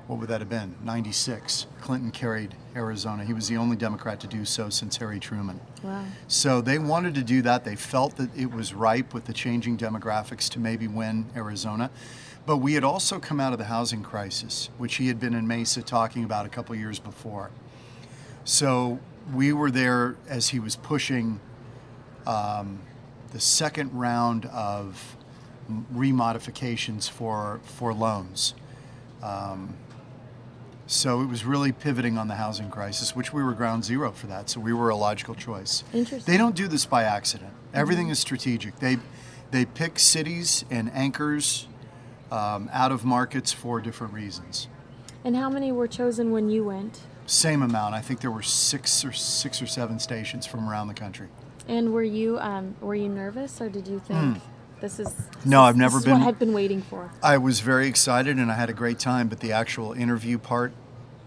what would that have been, 96. Clinton carried Arizona. He was the only Democrat to do so since Harry Truman. Wow. So they wanted to do that. They felt that it was ripe with the changing demographics to maybe win Arizona. But we had also come out of the housing crisis, which he had been in Mesa talking about a couple years before. So we were there as he was pushing the second round of remodifications for loans. So it was really pivoting on the housing crisis, which we were ground zero for that. So we were a logical choice. Interesting. They don't do this by accident. Everything is strategic. They pick cities and anchors out of markets for different reasons. And how many were chosen when you went? Same amount. I think there were six or seven stations from around the country. And were you nervous, or did you think this is I've never this is been. what I've been waiting for? I was very excited and I had a great time, but the actual interview part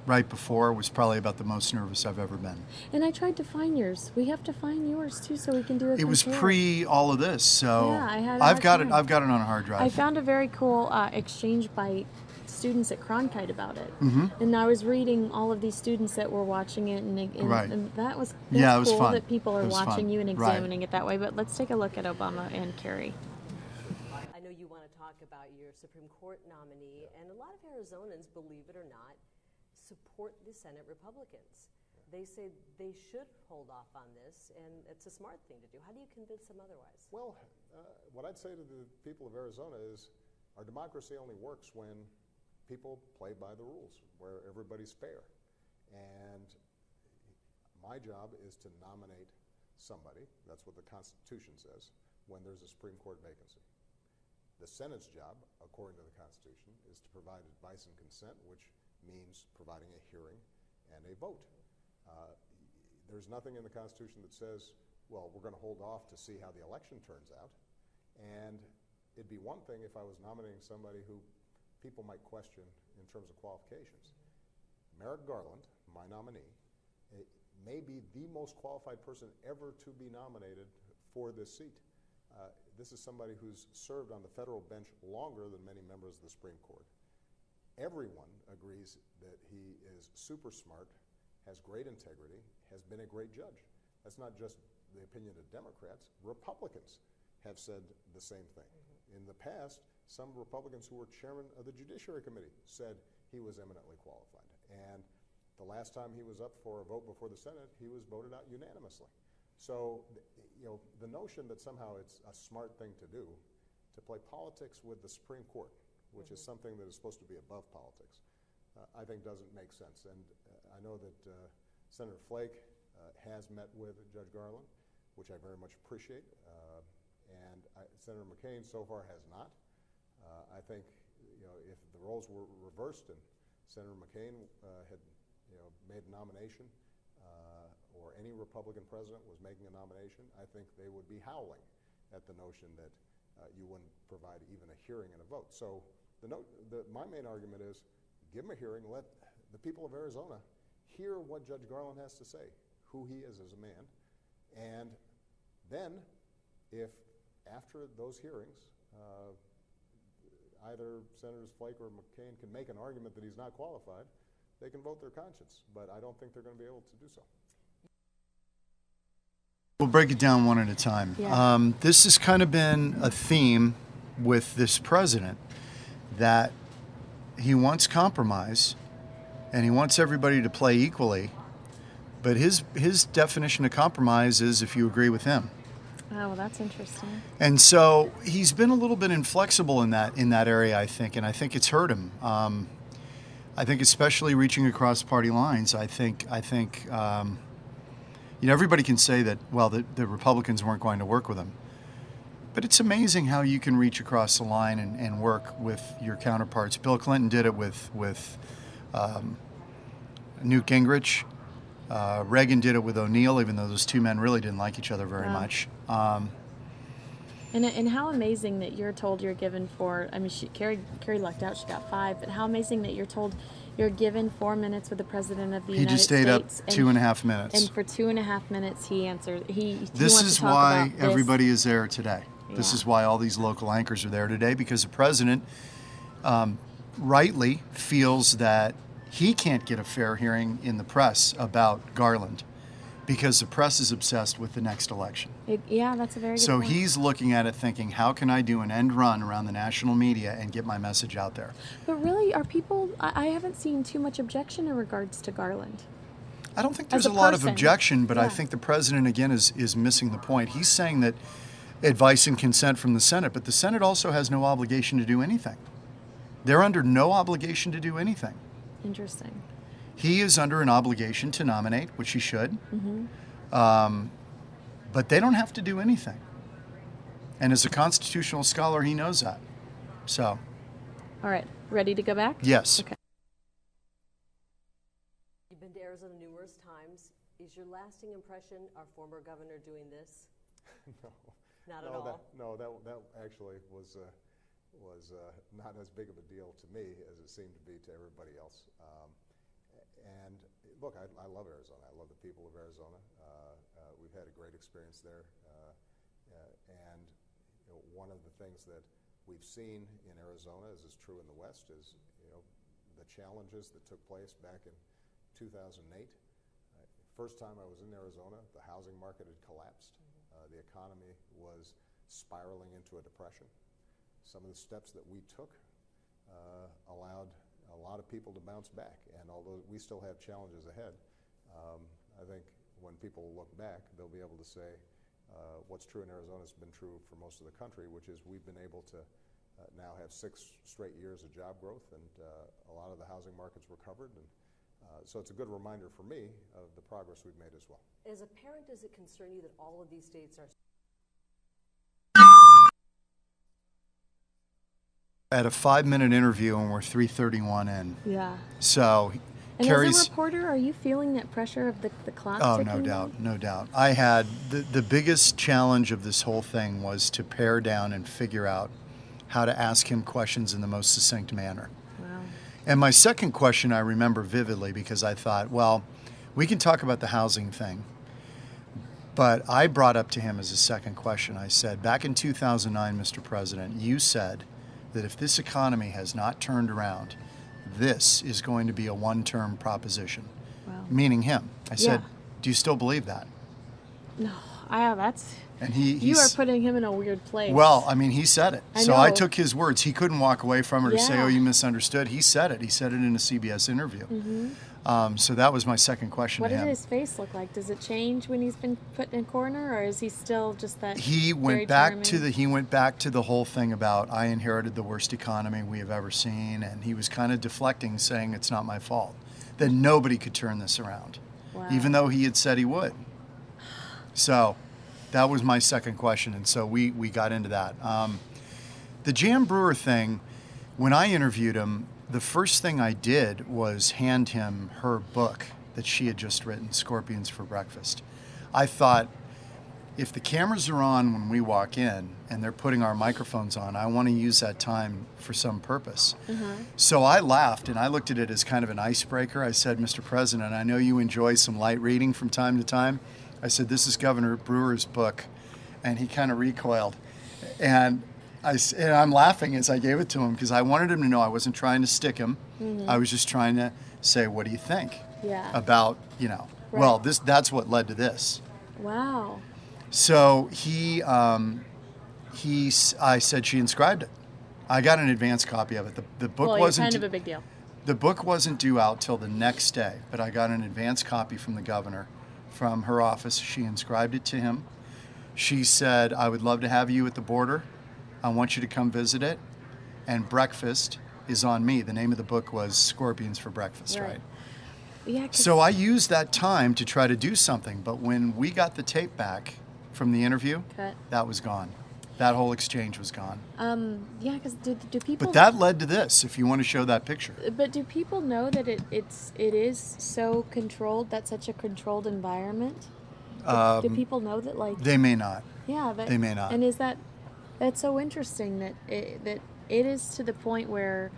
right before was probably about the most nervous I've ever been. And I tried to find yours. We have to find yours too, so we can do a It was compare. pre all of this, so Yeah, I've got it on a hard drive. I found a very cool exchange by students at Cronkite about it, and I was reading all of these students that were watching it, and Right. and that was Yeah, it was cool fun. that people are It was watching fun. you and Right. examining it that way. But let's take a look at Obama and Kari. I know you want to talk about your Supreme Court nominee, and a lot of Arizonans, believe it or not, support the Senate Republicans. They say they should hold off on this, and it's a smart thing to do. How do you convince them otherwise? Well, what I'd say to the people of Arizona is our democracy only works when people play by the rules, where everybody's fair. And my job is to nominate somebody, that's what the Constitution says, when there's a Supreme Court vacancy. The Senate's job, according to the Constitution, is to provide advice and consent, which means providing a hearing and a vote. There's nothing in the Constitution that says, well, we're going to hold off to see how the election turns out. And it'd be one thing if I was nominating somebody who people might question in terms of qualifications. Merrick Garland, my nominee, may be the most qualified person ever to be nominated for this seat. This is somebody who's served on the federal bench longer than many members of the Supreme Court. Everyone agrees that he is super smart, has great integrity, has been a great judge. That's not just the opinion of Democrats. Republicans have said the same thing. In the past, some Republicans who were chairman of the Judiciary Committee said he was eminently qualified. And the last time he was up for a vote before the Senate, he was voted out unanimously. So, the notion that somehow it's a smart thing to do, to play politics with the Supreme Court, which is something that is supposed to be above politics, I think doesn't make sense. And I know that Senator Flake has met with Judge Garland, which I very much appreciate. And Senator McCain so far has not. I think, if the roles were reversed and Senator McCain had, made a nomination, or any Republican president was making a nomination, I think they would be howling at the notion that you wouldn't provide even a hearing and a vote. So my main argument is, give him a hearing, let the people of Arizona hear what Judge Garland has to say, who he is as a man, and then if after those hearings, either Senators Flake or McCain can make an argument that he's not qualified, they can vote their conscience, but I don't think they're going to be able to do so. We'll break it down one at a time. Yeah. This has kind of been a theme with this president, that he wants compromise and he wants everybody to play equally, but his definition of compromise is if you agree with him. Oh, well, that's interesting. And so he's been a little bit inflexible in that area, I think, and I think it's hurt him. I think especially reaching across party lines, I think everybody can say that, well, the Republicans weren't going to work with him. But it's amazing how you can reach across the line and work with your counterparts. Bill Clinton did it with Newt Gingrich. Reagan did it with O'Neill, even though those two men really didn't like each other very much. And how amazing that you're told you're given Kari lucked out, she got 5, but how amazing that you're told you're given 4 minutes with the President of the United States. He just stayed up 2.5 minutes. And for 2.5 minutes he answered. This is why everybody is there today. Yeah. This is why all these local anchors are there today, because the President rightly feels that he can't get a fair hearing in the press about Garland because the press is obsessed with the next election. Yeah, that's a very good So point. he's looking at it thinking, how can I do an end run around the national media and get my message out there? But really, are people? I haven't seen too much objection in regards to Garland. I don't think As there's a a lot of person. objection, but I Yeah. think the president, again, is missing the point. He's saying that advice and consent from the Senate, but the Senate also has no obligation to do anything. They're under no obligation to do anything. Interesting. He is under an obligation to nominate, which he should, but they don't have to do anything. And as a constitutional scholar, he knows that. So, All right, ready to go back? yes. Okay. You've been to Arizona numerous times. Is your lasting impression our former governor doing this? No. Not at all. That actually was not as big of a deal to me as it seemed to be to everybody else. And look, I love Arizona. I love the people of Arizona. We've had a great experience there. And one of the things that we've seen in Arizona, as is true in the West, is the challenges that took place back in 2008. First time I was in Arizona, the housing market had collapsed. The economy was spiraling into a depression. Some of the steps that we took allowed a lot of people to bounce back. And although we still have challenges ahead, I think when people look back, they'll be able to say what's true in Arizona has been true for most of the country, which is we've been able to now have 6 straight years of job growth, and a lot of the housing markets recovered. And so it's a good reminder for me of the progress we've made as well. As a parent, does it concern you that all of these states are At a 5-minute interview, and we're 3:31 in. Yeah. So, And Kari's. as a reporter, are you feeling that pressure of the clock Oh, ticking? no doubt, no doubt. I had the biggest challenge of this whole thing was to pare down and figure out how to ask him questions in the most succinct manner. Wow. And my second question I remember vividly because I thought, well, we can talk about the housing thing. But I brought up to him as a second question, I said, back in 2009, Mr. President, you said that if this economy has not turned around, this is going to be a one-term proposition. Wow. Meaning him. I said, Yeah. do you still believe that? No, that's. And You are putting him in a weird place. well, I mean, he said it. I So I know. took his words. He couldn't walk away from it or say, Yeah. oh, you misunderstood. He said it. He said it in a CBS interview. So that was my second question What to did him. his face look like? Does it change when he's been put in a corner, or is he still just that? He very went back charming? to the whole thing about I inherited the worst economy we have ever seen, and he was kind of deflecting, saying it's not my fault, that nobody could turn this around, Wow. even though he had said he would. So that was my second question, and so we got into that. The Jan Brewer thing, when I interviewed him, the first thing I did was hand him her book that she had just written, Scorpions for Breakfast. I thought, if the cameras are on when we walk in and they're putting our microphones on, I want to use that time for some purpose. So I laughed and I looked at it as kind of an icebreaker. I said, Mr. President, I know you enjoy some light reading from time to time. I said, this is Governor Brewer's book. And he kind of recoiled. And I'm laughing as I gave it to him because I wanted him to know I wasn't trying to stick him. I was just trying to say, what do you think Yeah. about, well, Right. that's what led to this. Wow. So I said she inscribed it. I got an advance copy of it. The book Well, wasn't kind of a big deal. the book wasn't due out till the next day, but I got an advance copy from the governor from her office. She inscribed it to him. She said, I would love to have you at the border. I want you to come visit it. And breakfast is on me. The name of the book was Scorpions for Breakfast, right? Yeah. 'Cause- So I used that time to try to do something, but when we got the tape back from the interview, Cut. that was gone. That whole exchange was gone. Yeah, because do people? But that led to this, if you want to show that picture. But do people know that it is so controlled? That's such a controlled environment. Do people know that, like? They may not. Yeah, They may not. And that's so interesting that it is to the point where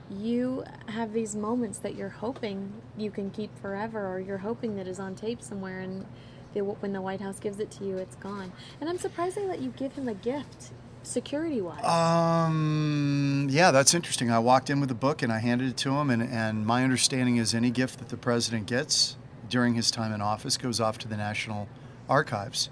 you have these moments that you're hoping you can keep forever, or you're hoping that is on tape somewhere, and when the White House gives it to you, it's gone. And I'm surprised they let you give him a gift security-wise? Yeah, that's interesting. I walked in with a book and I handed it to him, and my understanding is any gift that the president gets during his time in office goes off to the National Archives.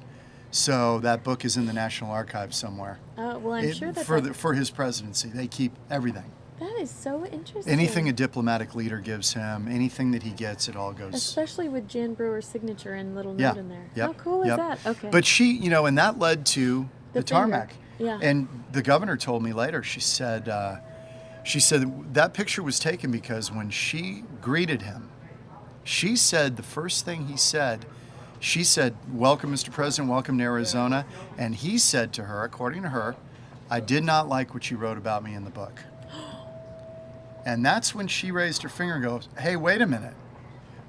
So that book is in the National Archives somewhere. Well, I'm sure that For his presidency, they keep everything. that is so interesting. Anything a diplomatic leader gives him, anything that he gets, it all goes. Especially with Jan Brewer's signature and little Yeah. note in there. Yep. How cool is Yep. that? Okay. But she, you know, and that led to the The finger. tarmac. Yeah. And the governor told me later, she said that picture was taken because when she greeted him, she said the first thing he said, she said, "Welcome, Mr. President, welcome to Arizona." And he said to her, according to her, "I did not like what you wrote about me in the book." And that's when she raised her finger and goes, "Hey, wait a minute.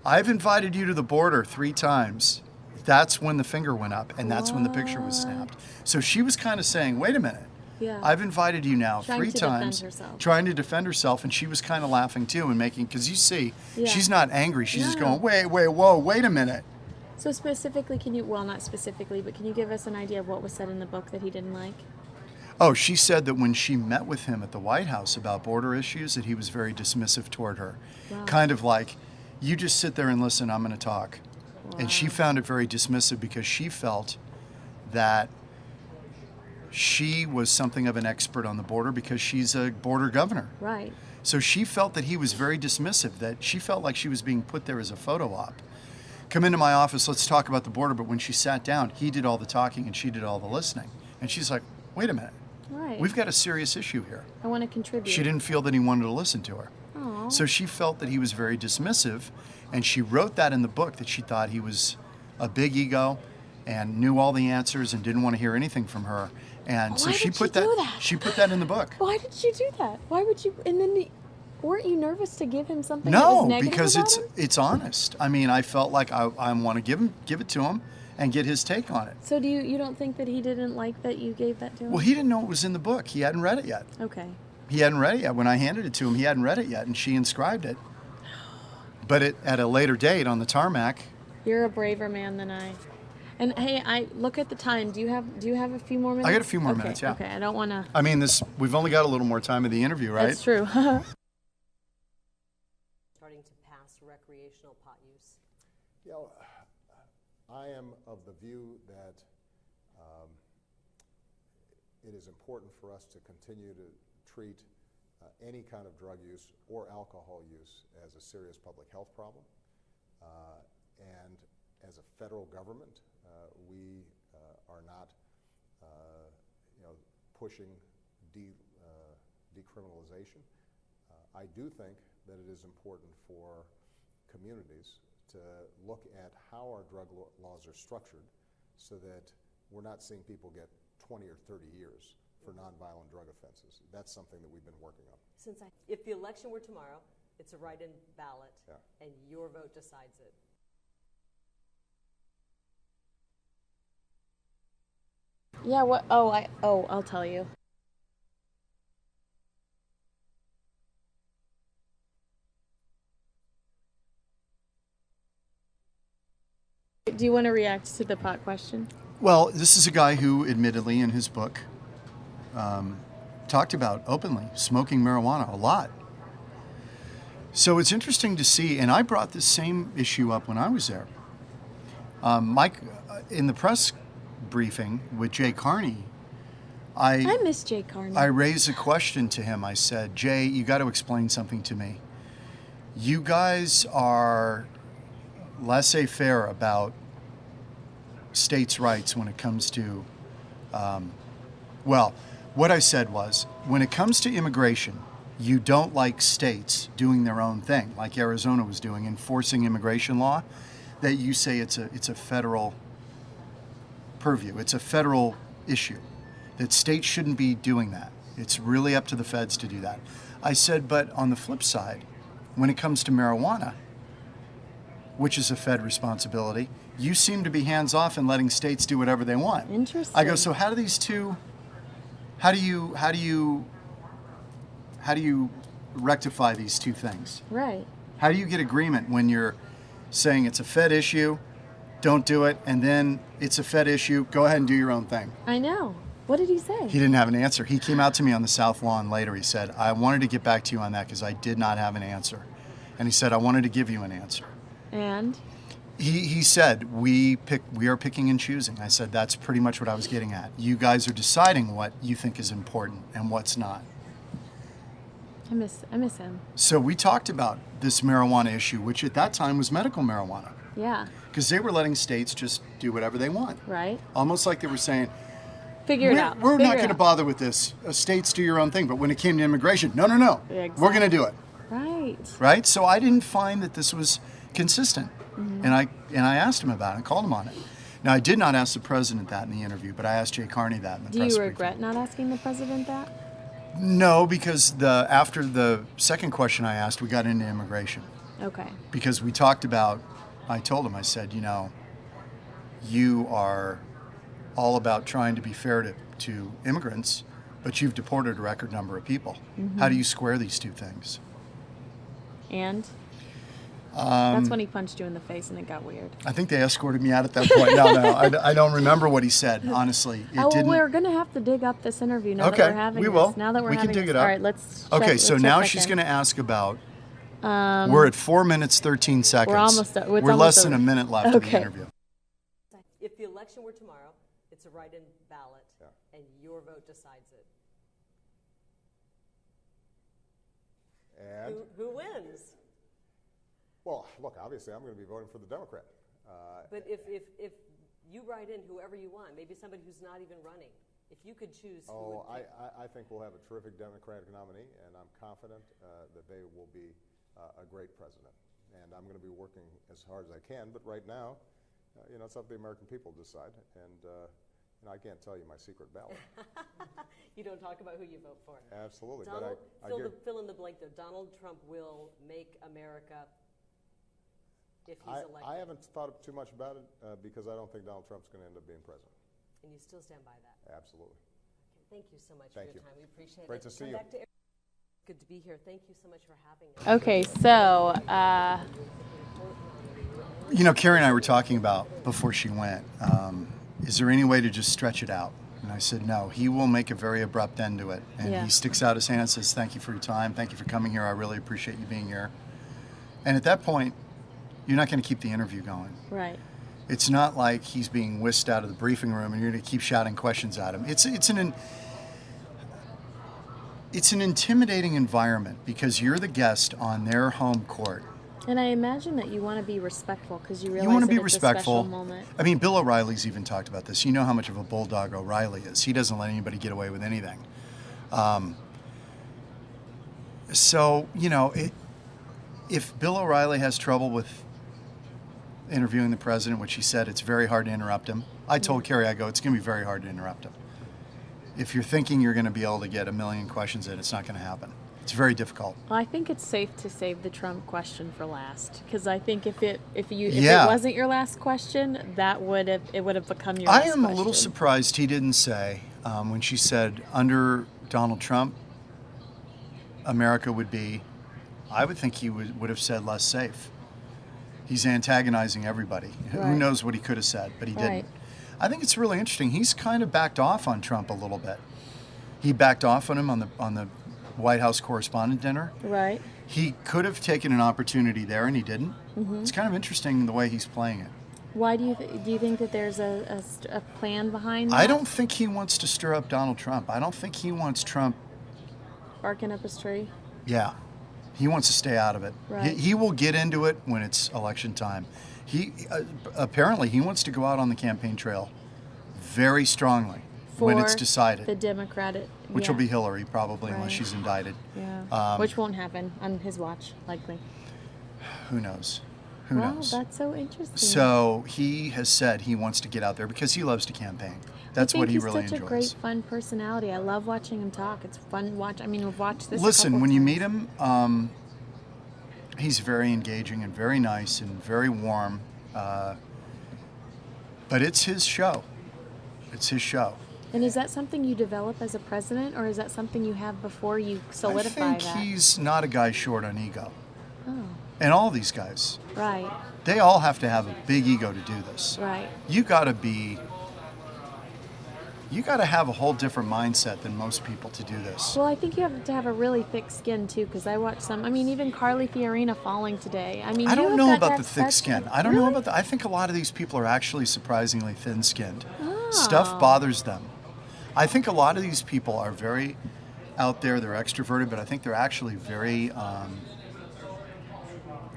I've invited you to the border 3 times." That's when the finger went up, and that's when the picture was snapped. So she was kind of saying, wait a minute. Yeah. I've invited you now Trying 3 to defend times, herself. trying to defend herself, and she was kind of laughing too and making, because you see, Yeah. she's not angry. She's just No. going, wait a minute. So specifically, well, not specifically, but can you give us an idea of what was said in the book that he didn't like? Oh, she said that when she met with him at the White House about border issues, that he was very dismissive toward her. Wow. Kind of like, you just sit there and listen, I'm going to talk. And she found it very dismissive because she felt that she was something of an expert on the border because she's a border governor. Right. So she felt that he was very dismissive, that she felt like she was being put there as a photo op. Come into my office, let's talk about the border. But when she sat down, he did all the talking and she did all the listening. And she's like, wait a minute, Right. we've got a serious issue here. I want to contribute. She didn't feel that he wanted to listen to her. Aw. So she felt that he was very dismissive, and she wrote that in the book, that she thought he was a big ego and knew all the answers and didn't want to hear anything from her. And so Why she did put she do that, that? she put that in the book. Why did you do that? Why would you? And then, weren't you nervous to give him something that was No, negative because about him? it's honest. I mean, I felt like I want to give it to him and get his take on it. So you don't think that he didn't like that you gave that to him? Well, he didn't know it was in the book. He hadn't read it yet. Okay. He hadn't read it yet. When I handed it to him, he hadn't read it yet, and she inscribed it. But at a later date on the tarmac. You're a braver man than I. And hey, I look at the time. Do you have a few more minutes? I got a few more Okay, minutes, yeah. Okay, I don't want to. I mean, we've only got a little more time of the interview, right? That's true. Starting to pass recreational pot use. You know, I am of the view that it is important for us to continue to treat any kind of drug use or alcohol use as a serious public health problem. And as a federal government, we are not, pushing decriminalization. I do think that it is important for communities to look at how our drug laws are structured so that we're not seeing people get 20 or 30 years for nonviolent drug offenses. That's something that we've been working on. If the election were tomorrow, it's a write-in ballot, Yeah. and your vote decides it. Yeah. What? I'll tell you. Do you want to react to the pot question? Well, this is a guy who, admittedly, in his book, talked about openly smoking marijuana a lot. So it's interesting to see, and I brought this same issue up when I was there. Mike, in the press briefing with Jay Kari, I miss Jay Kari. I raised a question to him. I said, Jay, you got to explain something to me. You guys are laissez-faire about states' rights when it comes to, what I said was, when it comes to immigration, you don't like states doing their own thing, like Arizona was doing, enforcing immigration law, that you say it's a federal purview. It's a federal issue, that states shouldn't be doing that. It's really up to the feds to do that. I said, but on the flip side, when it comes to marijuana, which is a Fed responsibility, you seem to be hands-off and letting states do whatever they want. Interesting. I go, so how do you rectify these two things? Right. How do you get agreement when you're saying it's a Fed issue, don't do it, and then it's a Fed issue, go ahead and do your own thing? I know. What did he say? He didn't have an answer. He came out to me on the South Lawn later. He said, I wanted to get back to you on that because I did not have an answer. And he said, I wanted to give you an answer. And? He said, we are picking and choosing. I said, that's pretty much what I was getting at. You guys are deciding what you think is important and what's not. I miss him. So we talked about this marijuana issue, which at that time was medical marijuana. Yeah. Because they were letting states just do whatever they want. Right. Almost like they were saying, Figure it out. we're Figure not it going to out. bother with this. States do your own thing. But when it came to immigration, no. Exactly. We're going to do it. Right. Right? So I didn't find that this was consistent. Mm-hmm. And I asked him about it and called him on it. Now, I did not ask the president that in the interview, but I asked Jay Carney that in the Do press you briefing. regret not asking the president that? No, because after the second question I asked, we got into immigration. Okay. Because we talked about, I told him, I said, you are all about trying to be fair to immigrants, but you've deported a record number of people. Mm-hmm. How do you square these two things? And? That's when he punched you in the face and it got weird. I think they escorted me out at that point. No, I don't remember what he said, honestly. We're going to have to dig up this interview now Okay, that we're having we this. will. Now that we're We can having dig this. it up. All right, let's Okay, check, so let's now check she's back going in. to ask about, we're at 4 minutes, 13 seconds. We're almost done. It's We're almost less than over. a minute left of the Okay. interview. If the election were tomorrow, it's a write-in ballot, and your vote decides it. And, Who wins? well, look, obviously I'm going to be voting for the Democrat. But if you write in whoever you want, maybe somebody who's not even running, if you could choose who would pick. I think we'll have a terrific Democratic nominee, and I'm confident that they will be a great president. And I'm going to be working as hard as I can, but right now, it's up to the American people to decide. And I can't tell you my secret ballot. You don't talk about who you vote for. Absolutely. Donald, but fill in the blank there. Donald Trump will make America if he's elected. I haven't thought too much about it because I don't think Donald Trump's going to end up being president. And you still stand by that. Absolutely. Okay, thank you so much Thank for your you. time. We appreciate it. Great to see Come you. back to Good to be here. Thank you so much for having us. Okay, so Kari and I were talking about before she went, is there any way to just stretch it out? And I said, no, he will make a very abrupt end to it. And Yeah. he sticks out his hand and says, thank you for your time. Thank you for coming here. I really appreciate you being here. And at that point, you're not going to keep the interview going. right. It's not like he's being whisked out of the briefing room and you're going to keep shouting questions at him. It's an intimidating environment because you're the guest on their home court. And I imagine that you want to be respectful because you realize You want to that be it's respectful. a special moment. I mean, Bill O'Reilly's even talked about this. You know how much of a bulldog O'Reilly is. He doesn't let anybody get away with anything. If Bill O'Reilly has trouble with interviewing the president, which he said it's very hard to interrupt him, I told Kari, it's going to be very hard to interrupt him. If you're thinking you're going to be able to get a million questions in, it's not going to happen. It's very difficult. Well, I think it's safe to save the Trump question for last because I think if it Yeah. wasn't your last question, it would have become your I last am a little question. surprised he didn't say when she said under Donald Trump, America would be. I would think he would have said less safe. He's antagonizing everybody. Who Right. knows what he could have said, but he didn't. Right. I think it's really interesting. He's kind of backed off on Trump a little bit. He backed off on him on the White House correspondent dinner. Right. He could have taken an opportunity there, and he didn't. Mm-hmm. It's kind of interesting the way he's playing it. Why do you think that there's a plan behind that? I don't think he wants to stir up Donald Trump. I don't think he wants Trump. Barking up his tree. Yeah, he wants to stay out of it. Right. He will get into it when it's election time. He apparently he wants to go out on the campaign trail very strongly when it's For decided, the Democratic, which yeah. will be Hillary probably unless Right. she's indicted. Yeah. Which won't happen on his watch, likely. Who knows? Who Wow, knows? that's so interesting. So he has said he wants to get out there because he loves to campaign. That's what he really He's such enjoys. a great, fun personality. I love watching him talk. It's fun to watch. I mean, we've watched this. Listen, when you meet him, he's very engaging and very nice and very warm. But it's his show. It's his show. And is that something you develop as a president, or is that something you have before you solidify I think that? he's not a guy short on ego. Oh, And all these guys, right, they all have to have a big ego to do this. right. You got to be you got to have a whole different mindset than most people to do this. Well, I think you have to have a really thick skin too, because I watched some. I mean, even Carly Fiorina falling today. I mean, I you don't have know got about that the thick skin. I don't know about that. I think a lot of these people are actually surprisingly thin-skinned. Stuff bothers them. I think a lot of these people are very out there. They're extroverted, but I think they're actually very.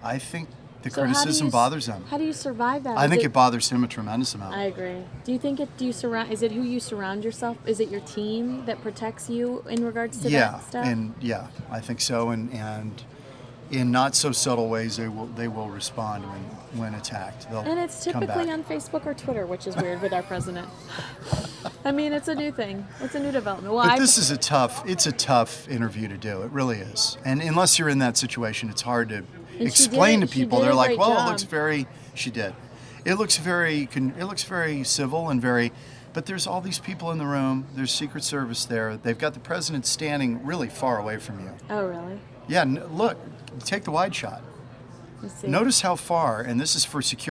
I think the So how do criticism you bothers them. How do you survive that? I Is think it bothers him a tremendous amount. I agree. Do you think it? Do you surround? Is it who you surround yourself? Is it your team that protects you in regards to that stuff? I think so, and in not so subtle ways they will respond when attacked. They'll And it's come typically back. on Facebook or Twitter, which is weird with our president. I mean, it's a new thing. It's a new development. Well, But this is a tough interview to do. It really is. And unless you're in that situation, it's hard to she explain did to she people. did a They're like, great well, job. it looks very, she did. It looks very civil and very, but there's all these people in the room. There's Secret Service there. They've got the president standing really far away from you. Oh, really? Yeah, look, take the wide shot. Let's see. Notice how far, and this is for security.